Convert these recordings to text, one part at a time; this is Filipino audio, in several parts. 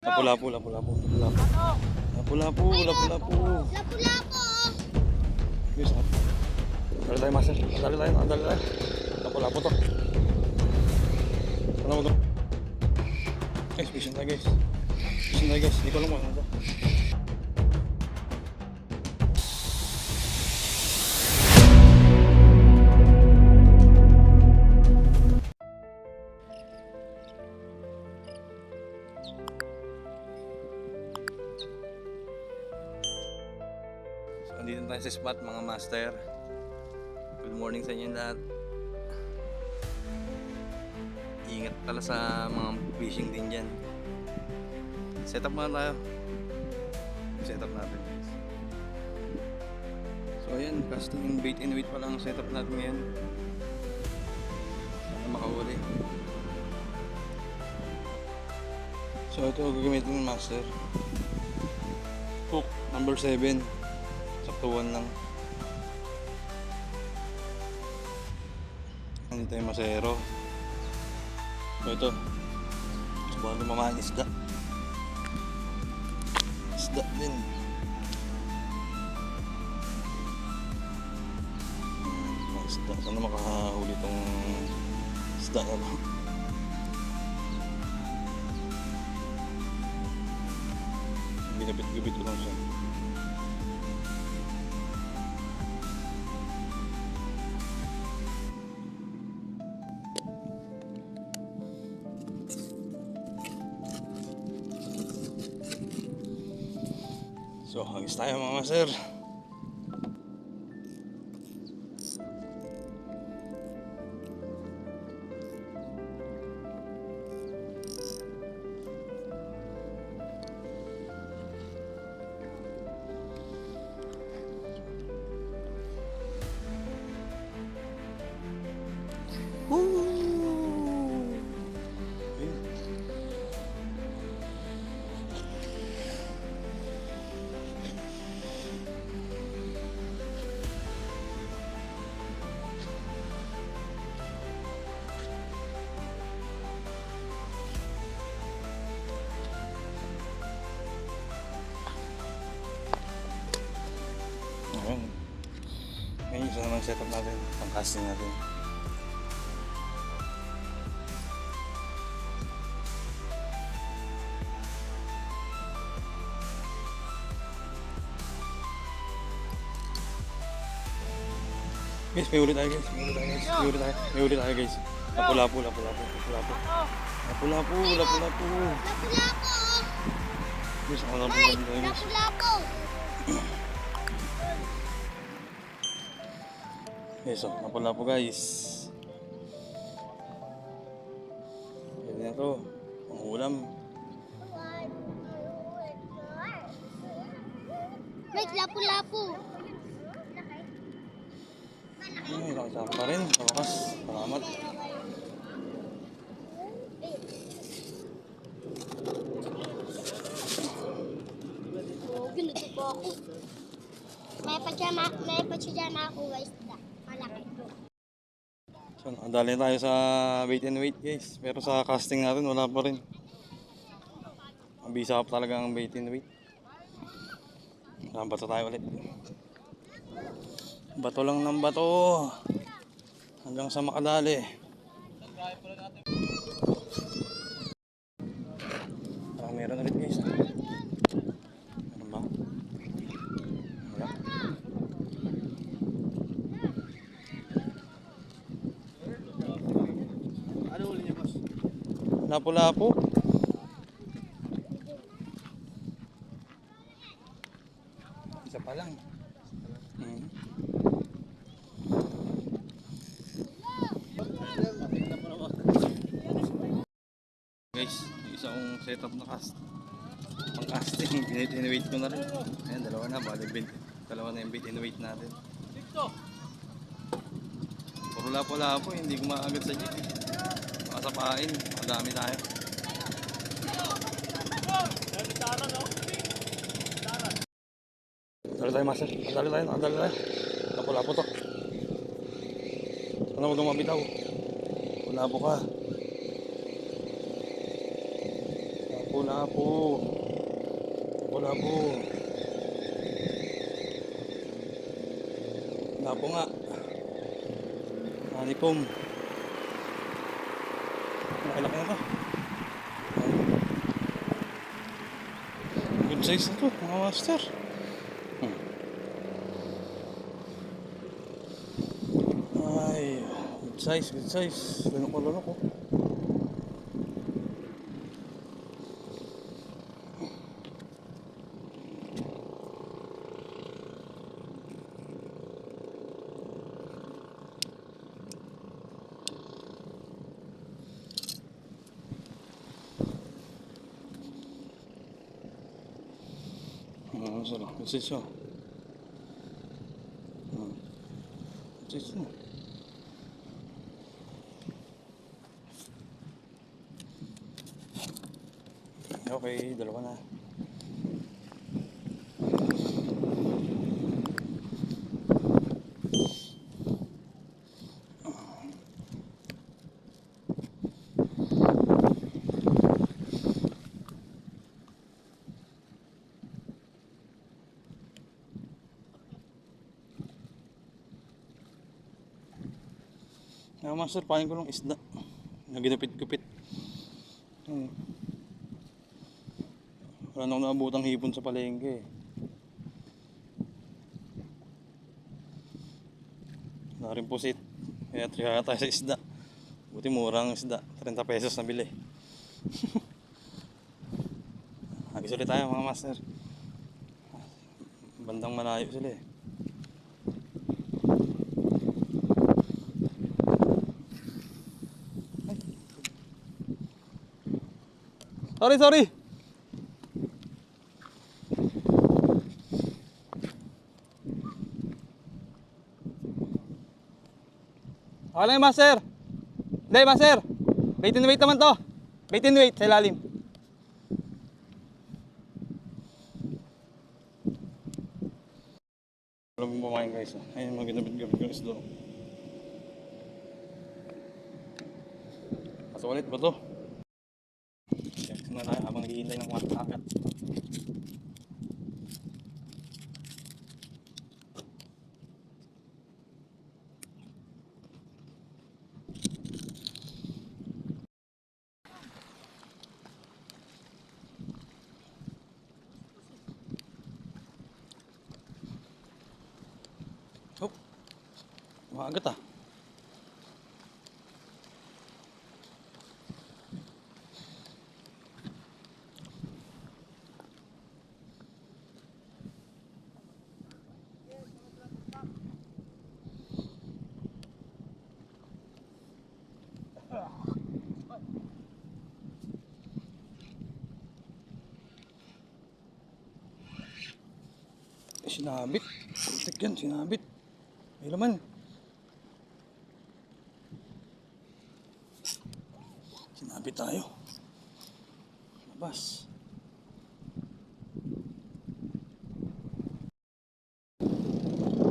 Lapu-lapu, lapu-lapu, lapu-lapu. Lapu-lapu, lapu-lapu. Lapu-lapu. Yes, dali tayo, master. Dali tayo. Lapu-lapu to. Ano mo to? Guys, fishing tayo guys. Hindi ko alam mo ano to. Andito tayo sa spot mga master. Good morning sa inyo lahat. Ingat pala sa mga fishing din dyan. Set up muna tayo. Set up natin guys. So ayan, casting bait and weight pala ang setup natin ngayon. Sana makahuli. So ito gagamitin ng master. Hook number 7. Saktuan lang. Hindi tayo masero. So ito, subukan lumamaan isda. Isda din. Isda. Sana makahuli itong isda na lang. Binabit-gabit ko lang siya. So, hagis tayo mga master. Ngayon, isa naman setup natin, pang casting natin. Guys, may uli tayo guys. Lapu-lapu. Lapu-lapu. Guys, ako lang tayo guys. Lapu-lapu. Okay, so, lapu-lapu guys. Pwede na to. Ang ulam. May lapu-lapu. Ay, nakasama pa rin. Kalakas. Salamat. Oh, ginuto po ako. May patsama ako guys. Malaki. So, nadali tayo sa bait and weight guys. Pero sa casting natin, wala pa rin. Mabisa pa talaga ang bait and weight. Bato tayo ulit. Bato lang ng bato. Hanggang sa makadali. Meron ulit guys. Meron ba? Wala. Ano uli niya boss? Lapu-lapu. Isa pa lang. Guys, yung isang setup na pang casting, binait-in-weight ko na rin. Ayan, dalawa na, dalawa na yung bait and weight natin. Puro lapo-lapo, hindi ko maagad sa jeep. Makasapain, madami tayo. Dali tayo master, dali tayo. Lapo-lapo to. Ano mo lumabitaw? Lapo ka. lapo. Lapo. Lapo nga. Honeycomb. Malaki na to. Good size na to, mga master. Ay, good size. Lalo ko. Sarap. Good size siya. Good size na. Okay, dalawa na. Master, pahin ko lang isda na ginupit-gupit. Wala na akong naabutang hipon sa palengke. Wala rin pusit. Kaya triya tayo sa isda. Buti murang isda. 30 pesos na bili. Agis ulit tayo mga master. Bandang malayo sila eh. Sorry. Okay lang master. Hindi master. Bait and wait naman to. Bait and wait sa ilalim. Wala mong bumain guys. Ayun mga ginabit-gabit yung isdo. Pasok ulit ba to? Check na tayo habang naghihintay ng kwarta agad. Oh, maagat ah. Sinabit. Putik yan, sinabit. May laman. Sinabit tayo. Labas.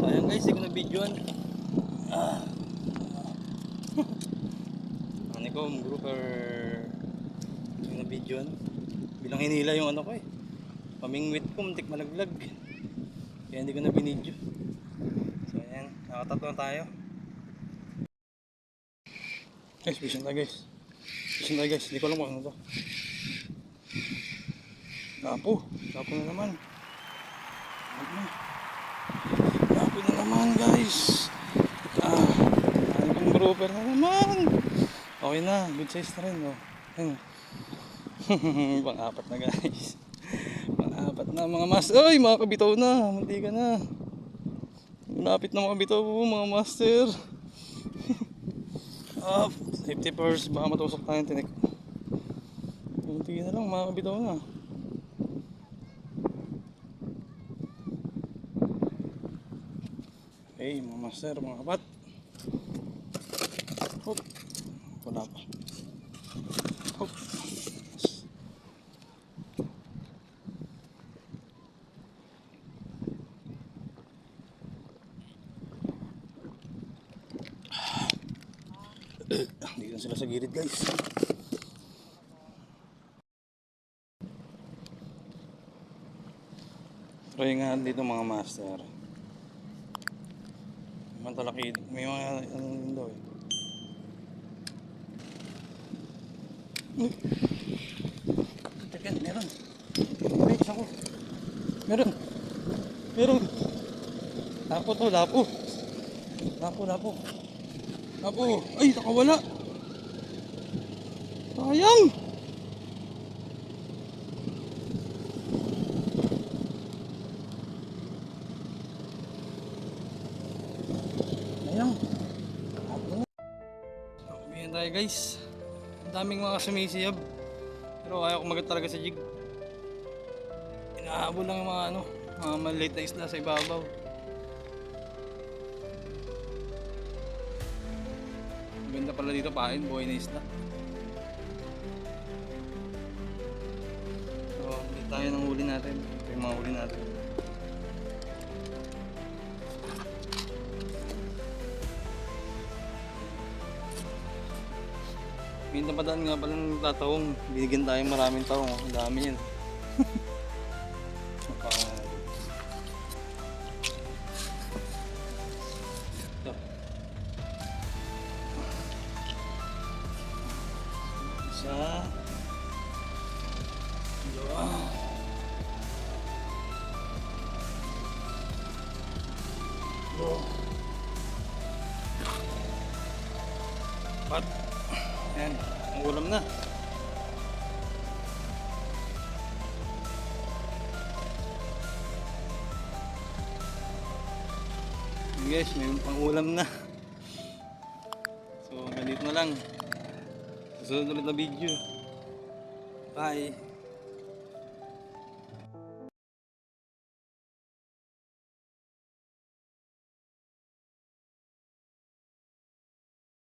Sayang guys, hindi ko na-videoan. Honeycomb grouper. Hindi ko na-videoan. Bilang hinila yung ano ko eh. Pamingwit ko, muntik malaglag. Kaya hindi ko na binidyo. So ayan, nakatatlo na tayo. Guys, fishing tayo guys. Hindi ko alam kung ano to. Lapo na naman. Lapo na naman guys. Ano pang grouper na naman. Okay na, good size na rin. Oh. Pang-apat na guys. Pang-apat na mga master. Ay, mga kabitaw na. Munti ka na. Malapit na mga kabitaw mga master. Safety first. Baka matusok tayo yung tinik. Munti na lang mga kabitaw na. Okay mga master, mga kapat. Hop. Wala pa. Hop. Dito sila sa gilid guys. Try nga dito mga master. Mga talakid. May mga ano yun daw eh. Uy! Teka, meron. Ay, isa ko. Meron. Meron. Lapo to, lapo. Lapo, lapo. Lapo. Ay, nakawala. Sayang. Sayang. Lapo na. Sabihin tayo guys. Ang daming mga sumisiyab. Pero ayaw kumagat talaga sa jig. Inahabol lang yung mga ano, mga maliit na isla sa ibabaw. Maganda pala dito pain, buhay na isla. So, ulit tayo ng huli natin. Ito yung mga huli natin. May napadaan nga pala ng tatawong. Binigyan tayo maraming tawong. Ang dami yan. Ito. Isa. Dalawa. Pat. Ayan, ang ulam na. Guys, may pang ulam na. So, ganito na lang. Susunod ulit na video. Bye.